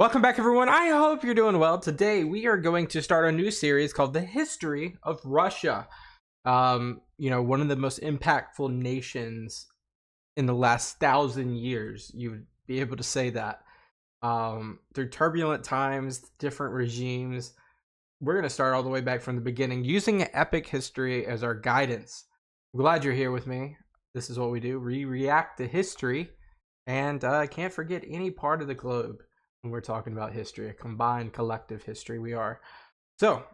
Welcome back, everyone. I hope you're doing well. Today, we are going to start a new series called The History of Russia. One of the most impactful nations in the last 1,000 years. You would be able to say that. Through turbulent times, different regimes. We're going to start all the way back from the beginning, using epic history as our guidance. I'm glad you're here with me. This is what we do. We react to history, and can't forget any part of the globe. When we're talking about history, a combined collective history we are. So,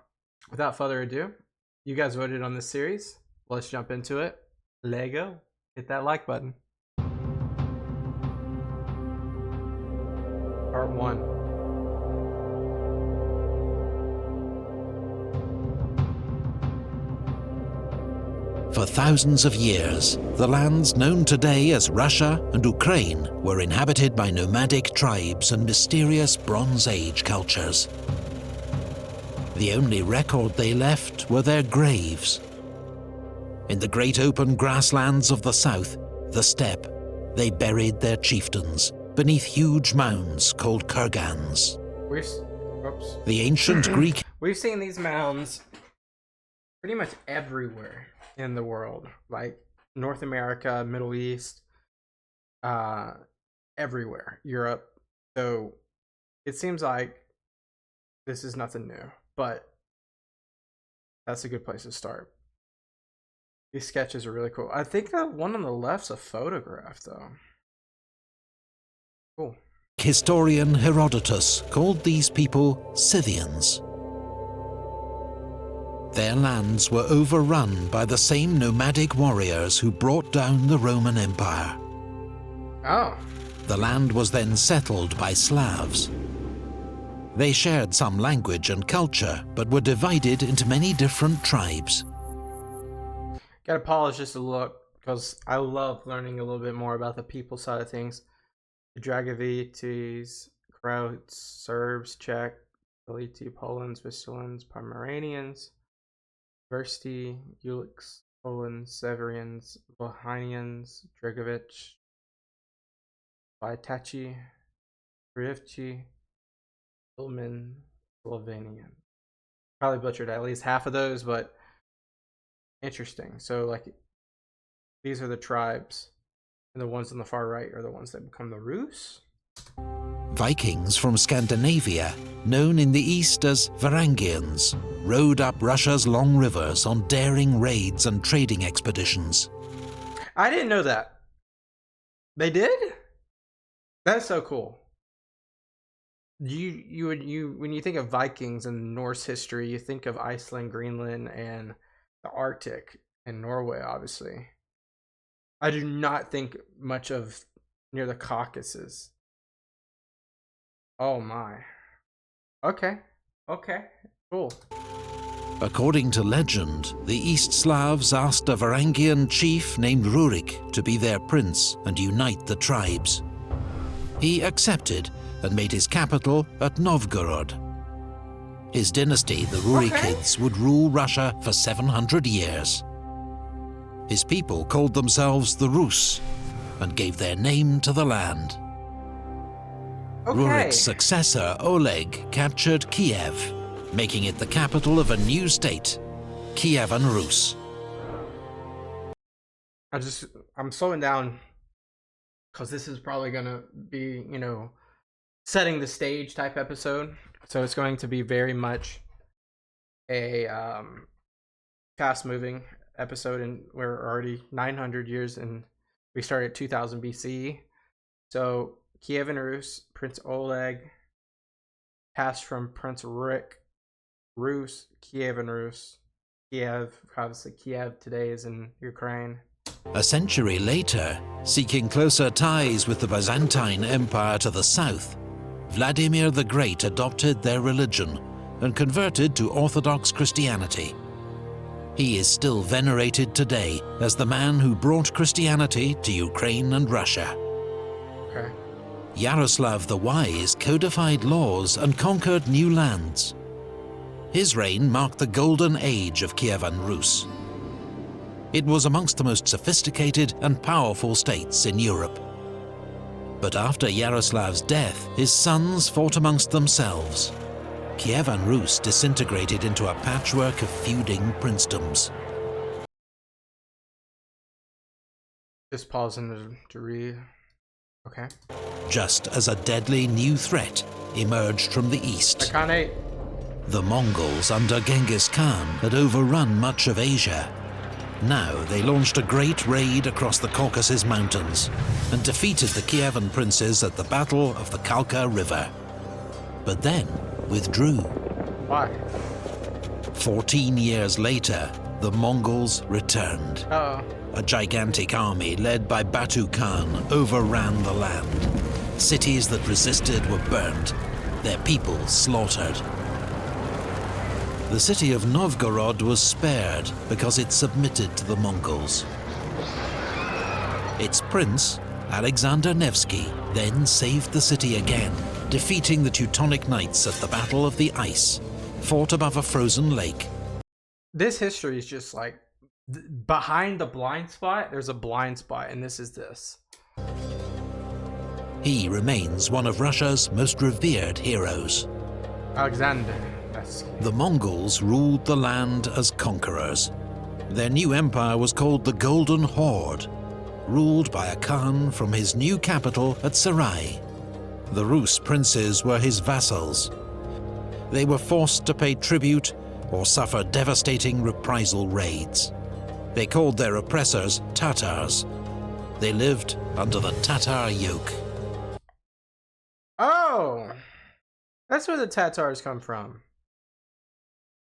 without further ado, you guys voted on this series. Let's jump into it. Lego, hit that like button. Part 1. For thousands of years, the lands known today as Russia and Ukraine were inhabited by nomadic tribes and mysterious Bronze Age cultures. The only record they left were their graves. In the great open grasslands of the south, the steppe, they buried their chieftains beneath huge mounds called kurgans. The ancient Greek... We've seen these mounds pretty much everywhere in the world, like North America, Middle East, everywhere, Europe. So it seems like this is nothing new, but that's a good place to start. These sketches are really cool. I think that one on the left's a photograph, though. Cool. Historian Herodotus called these people Scythians. Their lands were overrun by the same nomadic warriors who brought down the Roman Empire. Oh. The land was then settled by Slavs. They shared some language and culture, but were divided into many different tribes. Gotta pause just a look, because I love learning a little bit more about the people side of things. The Dragovites, Croats, Serbs, Czech, Galiti, Polans, Vistulans, Pomeranians, Versti, Uliks, Polans, Severians, Bohemians, Dragovich, Vaitachi, Rivchi, Ilman, Slovenian. Probably butchered at least half of those, but interesting. So, like, these are the tribes, and the ones on the far right are the ones that become the Rus. Vikings from Scandinavia, known in the east as Varangians, rode up Russia's long rivers on daring raids and trading expeditions. I didn't know that. They did? That's so cool. When you think of Vikings and Norse history, you think of Iceland, Greenland, and the Arctic, and Norway, obviously. I do not think much of near the Caucasus. Oh my. Okay, cool. According to legend, the East Slavs asked a Varangian chief named Rurik to be their prince and unite the tribes. He accepted and made his capital at Novgorod. His dynasty, the Rurikids, would rule Russia for 700 years. His people called themselves the Rus and gave their name to the land. Rurik's successor, Oleg, captured Kiev, making it the capital of a new state, Kievan Rus. I'm slowing down because this is probably gonna be, setting the stage type episode. So it's going to be very much a fast moving episode, and we're already 900 years and we started at 2000 BCE. So Kievan Rus, Prince Oleg, passed from Prince Rurik, Rus, Kievan Rus, Kiev. Obviously, Kiev today is in Ukraine. A century later, seeking closer ties with the Byzantine Empire to the south, Vladimir the Great adopted their religion and converted to Orthodox Christianity. He is still venerated today as the man who brought Christianity to Ukraine and Russia. Okay. Yaroslav the Wise codified laws and conquered new lands. His reign marked the golden age of Kievan Rus. It was amongst the most sophisticated and powerful states in Europe. But after Yaroslav's death, his sons fought amongst themselves. Kievan Rus disintegrated into a patchwork of feuding princedoms. Just pause to read. Okay. Just as a deadly new threat emerged from the east. Khanate. The Mongols under Genghis Khan had overrun much of Asia. Now they launched a great raid across the Caucasus Mountains and defeated the Kievan princes at the Battle of the Kalka River. But then withdrew. Why? 14 years later, the Mongols returned. Uh-oh. A gigantic army led by Batu Khan overran the land. Cities that resisted were burnt, their people slaughtered. The city of Novgorod was spared because it submitted to the Mongols. Its prince, Alexander Nevsky, then saved the city again, defeating the Teutonic Knights at the Battle of the Ice, fought above a frozen lake. This history is just like, behind the blind spot, there's a blind spot, and this is this. He remains one of Russia's most revered heroes. Alexander. The Mongols ruled the land as conquerors. Their new empire was called the Golden Horde, ruled by a Khan from his new capital at Sarai. The Rus princes were his vassals. They were forced to pay tribute or suffer devastating reprisal raids. They called their oppressors Tatars. They lived under the Tatar yoke. Oh! That's where the Tatars come from.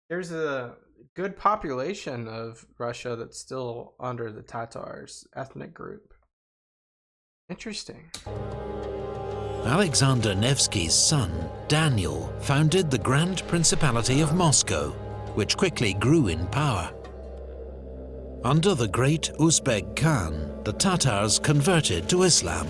There's a good population of Russia that's still under the Tatars ethnic group. Interesting. Alexander Nevsky's son, Daniel, founded the Grand Principality of Moscow, which quickly grew in power. Under the great Uzbek Khan, the Tatars converted to Islam.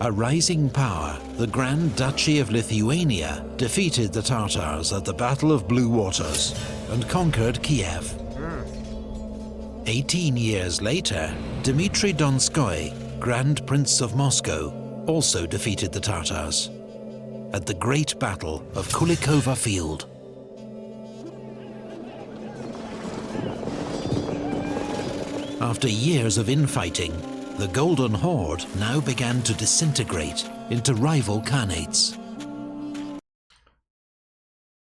A rising power, the Grand Duchy of Lithuania defeated the Tatars at the Battle of Blue Waters and conquered Kiev. 18 years later, Dmitry Donskoy, Grand Prince of Moscow, also defeated the Tatars at the Great Battle of Kulikova Field. After years of infighting, the Golden Horde now began to disintegrate into rival khanates.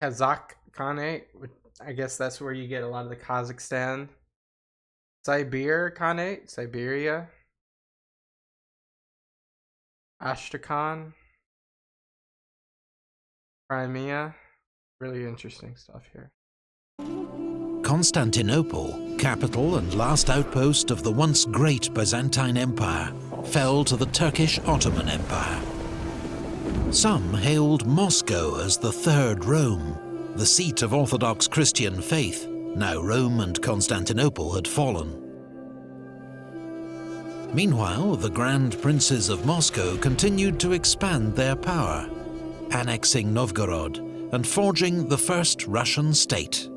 Kazakh Khanate, I guess that's where you get a lot of the Kazakhstan. Siberia Khanate, Siberia. Astrakhan. Crimea. Really interesting stuff here. Constantinople, capital and last outpost of the once great Byzantine Empire, fell to the Turkish Ottoman Empire. Some hailed Moscow as the Third Rome, the seat of Orthodox Christian faith. Now Rome and Constantinople had fallen. Meanwhile, the Grand Princes of Moscow continued to expand their power, annexing Novgorod and forging the first Russian state.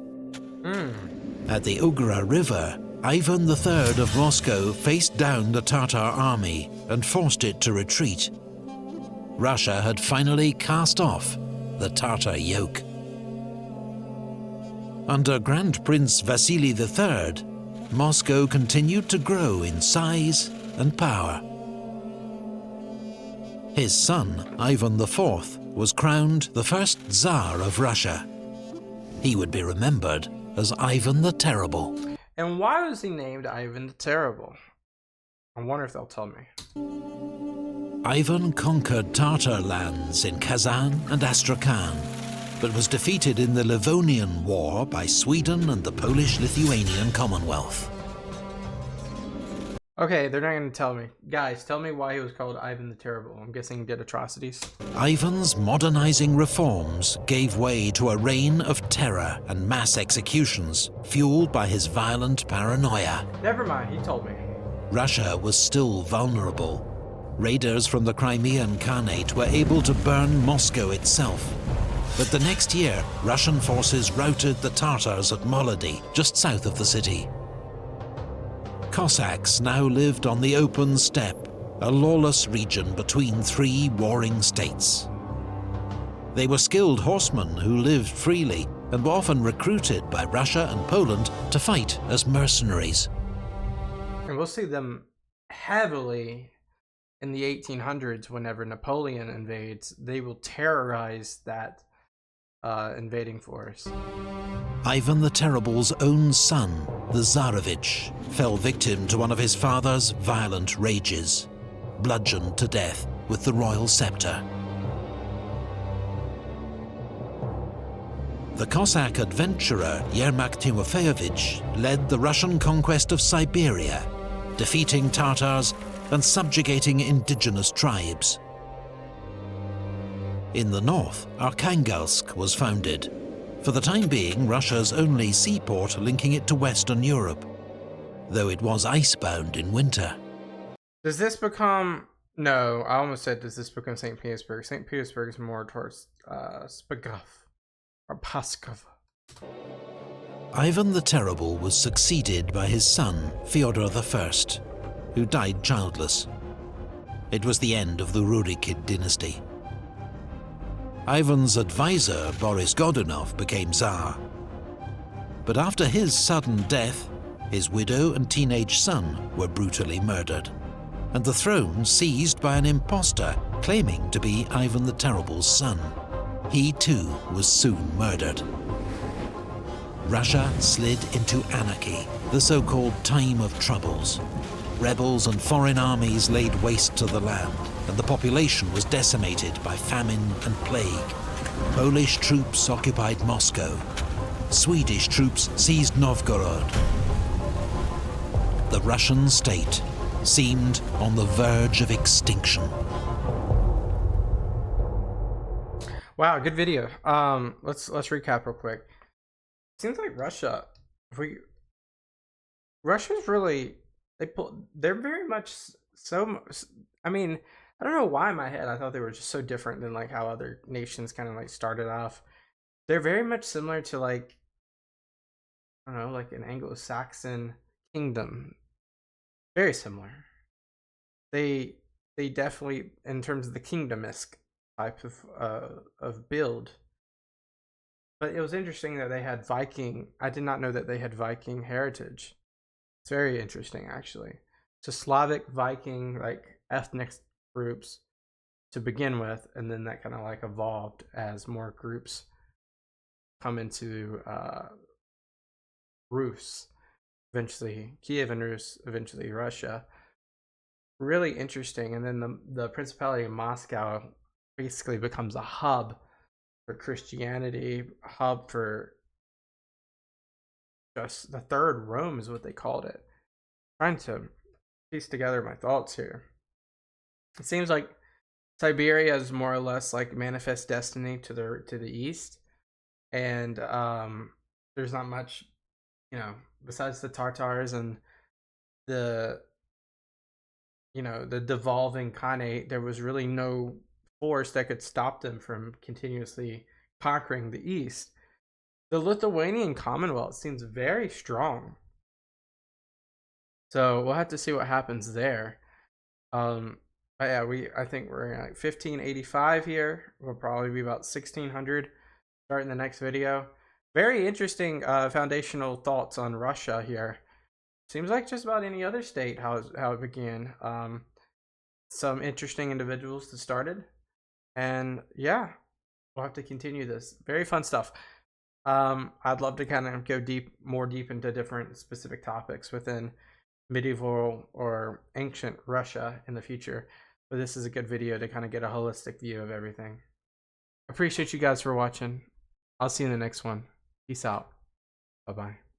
At the Ugra River, Ivan III of Moscow faced down the Tatar army and forced it to retreat. Russia had finally cast off the Tatar yoke. Under Grand Prince Vasily III, Moscow continued to grow in size and power. His son, Ivan IV, was crowned the first Tsar of Russia. He would be remembered as Ivan the Terrible. And why was he named Ivan the Terrible? I wonder if they'll tell me. Ivan conquered Tatar lands in Kazan and Astrakhan, but was defeated in the Livonian War by Sweden and the Polish-Lithuanian Commonwealth. Okay, they're not going to tell me. Guys, tell me why he was called Ivan the Terrible. I'm guessing he did atrocities. Ivan's modernizing reforms gave way to a reign of terror and mass executions, fueled by his violent paranoia. Never mind, he told me. Russia was still vulnerable. Raiders from the Crimean Khanate were able to burn Moscow itself. But the next year, Russian forces routed the Tatars at Molody, just south of the city. Cossacks now lived on the open steppe, a lawless region between three warring states. They were skilled horsemen who lived freely and were often recruited by Russia and Poland to fight as mercenaries. And we'll see them heavily in the 1800s whenever Napoleon invades. They will terrorize that invading force. Ivan the Terrible's own son, the Tsarevich, fell victim to one of his father's violent rages, bludgeoned to death with the royal scepter. The Cossack adventurer Yermak Timofeyevich led the Russian conquest of Siberia, defeating Tatars and subjugating indigenous tribes. In the north, Arkhangelsk was founded, for the time being Russia's only seaport linking it to Western Europe, though it was icebound in winter. Does this become... No, I almost said, does this become St. Petersburg? St. Petersburg is more towards Spagov or Paskov. Ivan the Terrible was succeeded by his son, Fyodor I, who died childless. It was the end of the Rurikid dynasty. Ivan's advisor, Boris Godunov, became Tsar. But after his sudden death, his widow and teenage son were brutally murdered, and the throne seized by an impostor claiming to be Ivan the Terrible's son. He too was soon murdered. Russia slid into anarchy, the so-called Time of Troubles. Rebels and foreign armies laid waste to the land, and the population was decimated by famine and plague. Polish troops occupied Moscow. Swedish troops seized Novgorod. The Russian state seemed on the verge of extinction. Wow, good video. Let's recap real quick. Seems like Russia, Russia's really, they're very much so, I mean, I don't know why in my head I thought they were just so different than like how other nations kind of like started off. They're very much similar to like, I don't know, like an Anglo-Saxon kingdom. Very similar. They definitely, in terms of the kingdom-esque type of build. But it was interesting that they had Viking. I did not know that they had Viking heritage. It's very interesting, actually. So Slavic, Viking, like ethnic groups to begin with, and then that kind of like evolved as more groups come into Rus, eventually Kievan Rus, eventually Russia. Really interesting. And then the Principality of Moscow basically becomes a hub for Christianity, a hub for just the Third Rome is what they called it. Trying to piece together my thoughts here. It seems like Siberia is more or less like manifest destiny to the east, and there's not much, you know, besides the Tartars and the devolving Khanate. There was really no force that could stop them from continuously conquering the east. The Lithuanian Commonwealth seems very strong, so we'll have to see what happens there. But yeah, I think we're in like 1585 here. We'll probably be about 1600 starting the next video. Very interesting foundational thoughts on Russia here. Seems like just about any other state how it began. Some interesting individuals that started, and yeah, we'll have to continue this. Very fun stuff. I'd love to kind of go more deep into different specific topics within medieval or ancient Russia in the future. But this is a good video to kind of get a holistic view of everything. Appreciate you guys for watching. I'll see you in the next one. Peace out. Bye-bye.